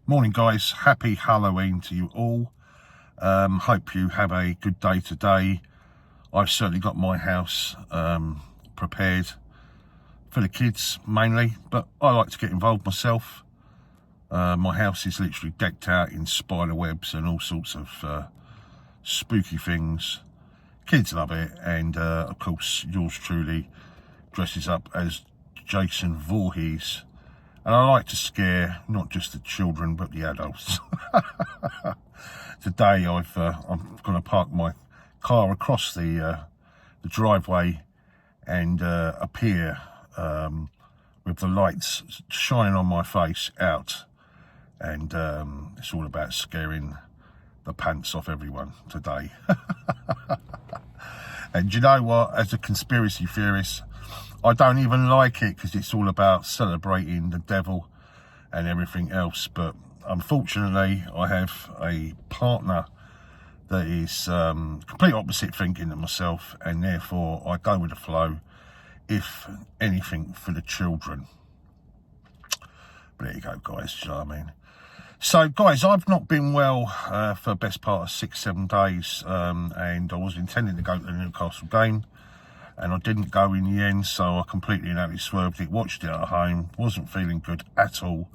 Morning guys, happy Halloween to you all. Hope you have a good day today. I've certainly got my house prepared for the kids mainly, but I like to get involved myself. My house is literally decked out in spider webs and all sorts of spooky things. Kids love it, and of course yours truly dresses up as Jason Voorhees. And I like to scare not just the children, but the adults. Today I'm going to park my car across the driveway and appear with the lights shining on my face out. And it's all about scaring the pants off everyone today. And you know what, as a conspiracy theorist, I don't even like it because it's all about celebrating the devil and everything else. But unfortunately, I have a partner that is complete opposite thinking than myself, and therefore I go with the flow, if anything, for the children. But there you go, guys, do you know what I mean? So, guys, I've not been well for the best part of 6-7 days, and I was intending to go to the Newcastle game. And I didn't go in the end, so I completely and utterly swerved it, watched it at home, wasn't feeling good at all.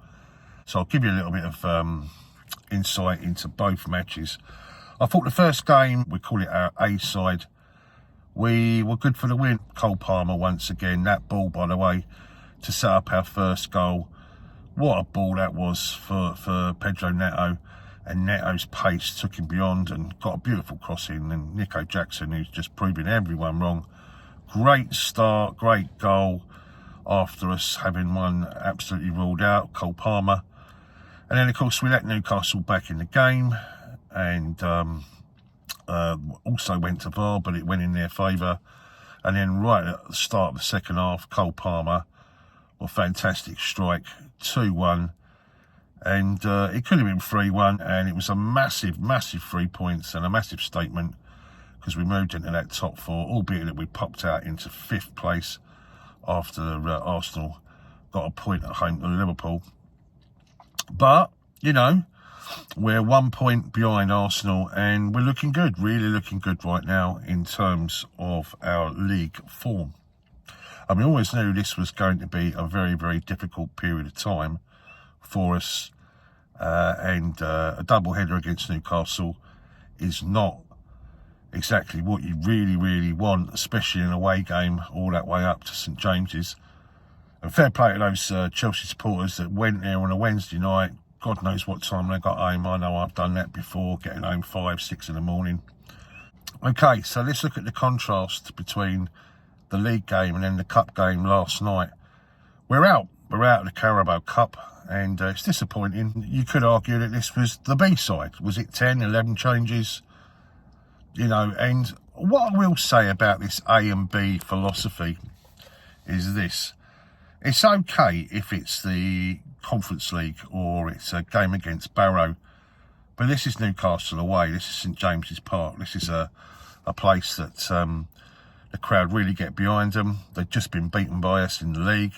So I'll give you a little bit of insight into both matches. I thought the first game, we call it our A side, we were good for the win. Cole Palmer once again, that ball, by the way, to set up our first goal. What a ball that was for Pedro Neto. And Neto's pace took him beyond and got a beautiful crossing. And Nico Jackson, who's just proving everyone wrong. Great start, great goal after us having one absolutely ruled out, Cole Palmer. And then, of course, we let Newcastle back in the game, and also went to VAR, but it went in their favour. And then right at the start of the second half, Cole Palmer, a fantastic strike, 2-1. And it could have been 3-1, and it was a massive 3 points and a massive statement, because we moved into that top four, albeit that we popped out into 5th place after Arsenal got a point at home to Liverpool. But, you know, we're 1 point behind Arsenal, and we're looking good, really looking good right now in terms of our league form. And we always knew this was going to be a very difficult period of time for us, and a double-header against Newcastle is not exactly what you really want, especially in an away game all that way up to St James's. And fair play to those Chelsea supporters that went there on a Wednesday night. God knows what time they got home. I know I've done that before, getting home 5-6 in the morning. Okay, so let's look at the contrast between the league game and then the cup game last night. We're out of the Carabao Cup, and it's disappointing. You could argue that this was the B side. Was it 10, 11 changes? You know, and what I will say about this A and B philosophy is this. It's okay if it's the Conference League or it's a game against Barrow, but this is Newcastle away. This is St James's Park. This is a place that the crowd really get behind them. They've just been beaten by us in the league,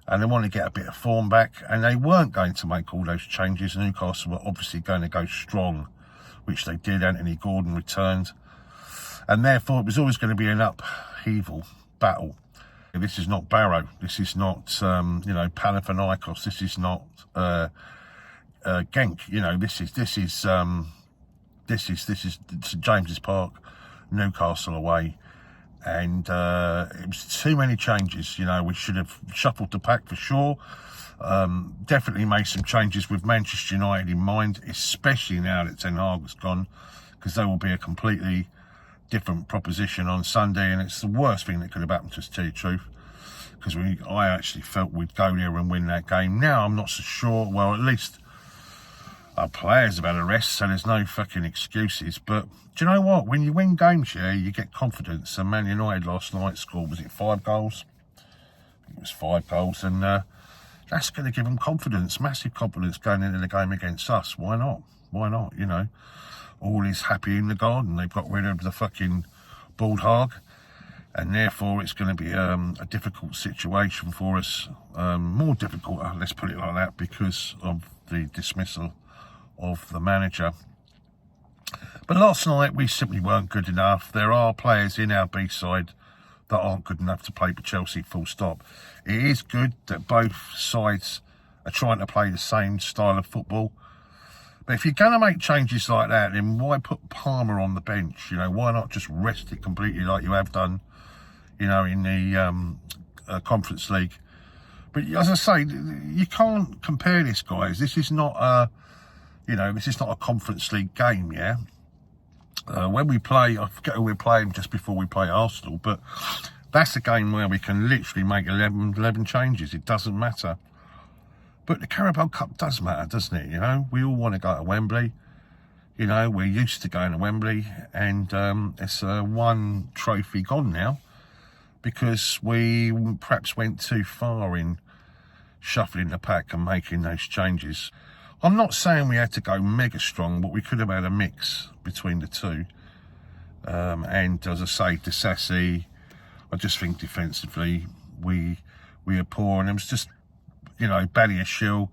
and they want to get a bit of form back, and they weren't going to make all those changes. Newcastle were obviously going to go strong, which they did. Anthony Gordon returned, and therefore it was always going to be an upheaval battle. This is not Barrow. This is not you know, Panathinaikos. This is not Genk. You know, this is St James's Park, Newcastle away, and it was too many changes. You know, we should have shuffled the pack for sure. Definitely made some changes with Manchester United in mind, especially now that Ten Hag has gone, because they will be a completely different proposition on Sunday, and it's the worst thing that could have happened to us, to tell you the truth, because I actually felt we'd go there and win that game. Now I'm not so sure. Well, at least our players have had a rest, so there's no fucking excuses. But do you know what? When you win games, yeah, you get confidence. And Man United last night scored, was it 5 goals? I think it was 5 goals, and that's going to give them confidence, massive confidence going into the game against us. Why not? Why not? You know, all is happy in the garden. They've got rid of the fucking bald hog, and therefore it's going to be a difficult situation for us. More difficult, let's put it like that, because of the dismissal of the manager. But last night we simply weren't good enough. There are players in our B-side that aren't good enough to play for Chelsea, full stop. It is good that both sides are trying to play the same style of football. But if you're going to make changes like that, then why put Palmer on the bench? You know, why not just rest it completely like you have done, you know, in the Conference League? But as I say, you can't compare this, guys. This is not a, you know, this is not a Conference League game, yeah? When we play, I forget who we're playing just before we play Arsenal, but that's a game where we can literally make 11 changes. It doesn't matter. But the Carabao Cup does matter, doesn't it? You know, we all want to go to Wembley. You know, we're used to going to Wembley, and it's one trophy gone now because we perhaps went too far in shuffling the pack and making those changes. I'm not saying we had to go mega strong, but we could have had a mix between the two. And as I say, Disassi, I just think defensively we are poor, and it was just, you know, Badiashile,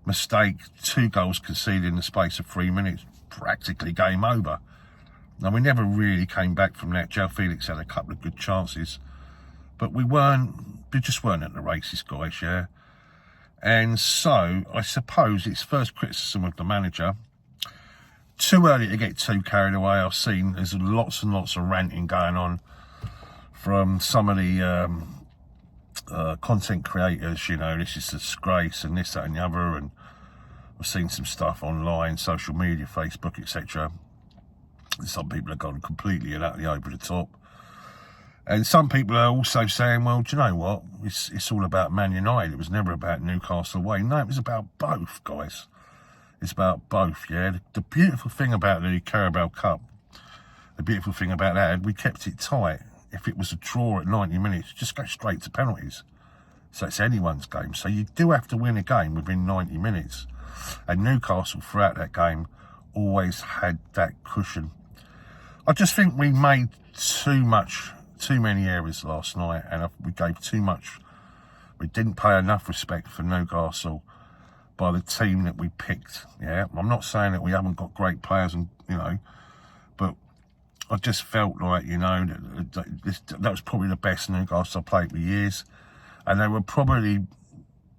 mistake, 2 goals conceded in the space of 3 minutes, practically game over. Now, we never really came back from that. Joe Felix had a couple of good chances, but we just weren't at the races, guys, yeah? And so, I suppose it's first criticism of the manager. Too early to get too carried away. I've seen there's lots and lots of ranting going on from some of the content creators, you know, this is a disgrace and this, that and the other. And I've seen some stuff online, social media, Facebook, etc. Some people have gone completely and utterly over the top. And some people are also saying, well, do you know what? It's all about Man United. It was never about Newcastle away. No, it was about both, guys. It's about both, yeah. The beautiful thing about the Carabao Cup, the beautiful thing about that, we kept it tight. If it was a draw at 90 minutes, just go straight to penalties. So it's anyone's game. So you do have to win a game within 90 minutes. And Newcastle, throughout that game, always had that cushion. I just think we made too many errors last night, and we gave too much. We didn't pay enough respect for Newcastle by the team that we picked. Yeah, I'm not saying that we haven't got great players, and you know, but I just felt like, you know, that was probably the best Newcastle I played for years, and they were probably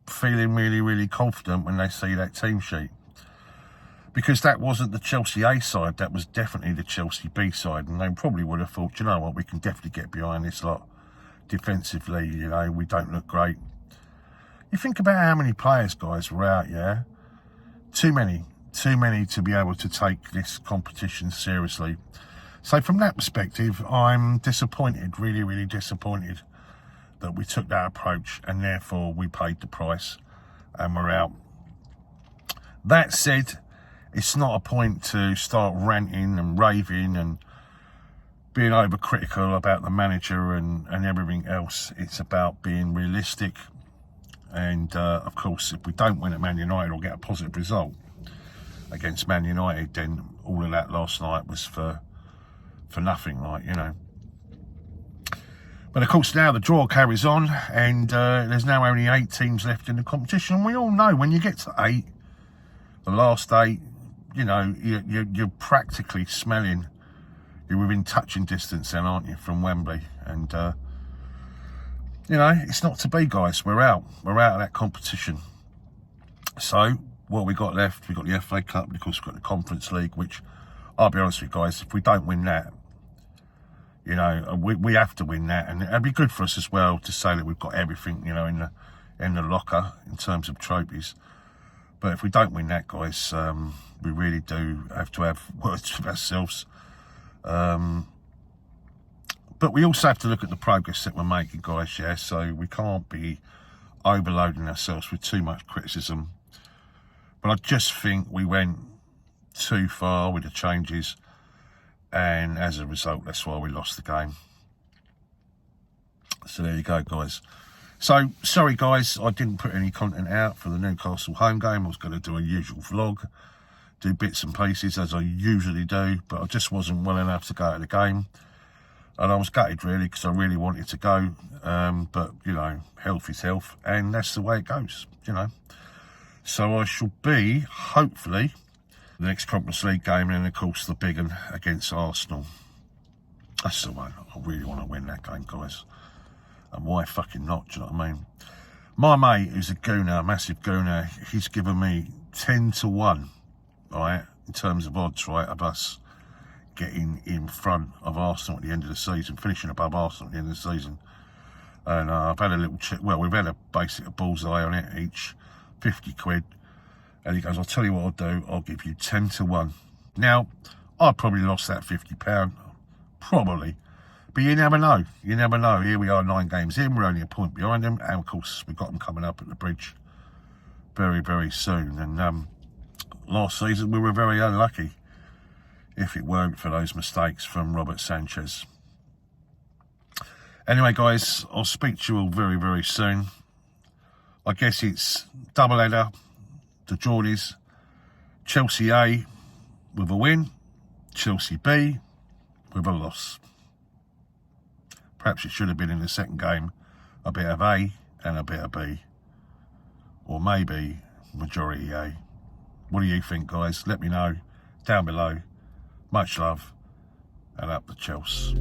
feeling really, really confident when they see that team sheet. Because that wasn't the Chelsea A side, that was definitely the Chelsea B side. And they probably would have thought, you know what, we can definitely get behind this lot defensively, you know, we don't look great. You think about how many players, guys, were out, yeah? Too many to be able to take this competition seriously. So from that perspective, I'm disappointed, really, really disappointed that we took that approach, and therefore we paid the price and we're out. That said, it's not a point to start ranting and raving and being overcritical about the manager and everything else. It's about being realistic. And, of course, if we don't win at Man United or get a positive result against Man United, then all of that last night was for nothing, like, you know. But, of course, now the draw carries on, and there's now only 8 teams left in the competition. And we all know when you get to 8, the last 8, you know, you're practically smelling, you're within touching distance then, aren't you, from Wembley? And, you know, it's not to be, guys. We're out of that competition. So, what we got left, we've got the FA Cup, and of course we've got the Conference League, which, I'll be honest with you guys, if we don't win that, you know, we have to win that. And it'd be good for us as well to say that we've got everything, you know, in the locker in terms of trophies. But if we don't win that, guys, we really do have to have words with ourselves. But we also have to look at the progress that we're making, guys, yeah? So we can't be overloading ourselves with too much criticism. But I just think we went too far with the changes, and as a result, that's why we lost the game. So there you go, guys. So, sorry guys, I didn't put any content out for the Newcastle home game. I was going to do a usual vlog, do bits and pieces as I usually do, but I just wasn't well enough to go to the game. And I was gutted, really, because I really wanted to go. But, you know, health is health, and that's the way it goes, you know. So I shall be, hopefully, the next Conference League game, and then of course the big one against Arsenal. That's the one. I really want to win that game, guys. And why fucking not, do you know what I mean? My mate, who's a gooner, a massive gooner, he's given me 10 to 1, right, in terms of odds, right, of us getting in front of Arsenal at the end of the season, finishing above Arsenal at the end of the season. And I've had a little check, well, we've had a basic bullseye on it each, 50 quid. And he goes, I'll tell you what I'll do, I'll give you 10 to 1. Now, I probably lost that £50, probably. But you never know. You never know. Here we are, 9 games in. We're only a point behind them. And, of course, we've got them coming up at the bridge very, very soon. And last season, we were very unlucky if it weren't for those mistakes from Robert Sanchez. Anyway, guys, I'll speak to you all very, very soon. I guess it's double header. The Geordies. Chelsea A with a win. Chelsea B with a loss. Perhaps it should have been in the second game a bit of A and a bit of B. Or maybe majority A. What do you think, guys? Let me know down below. Much love and up the Chelsea.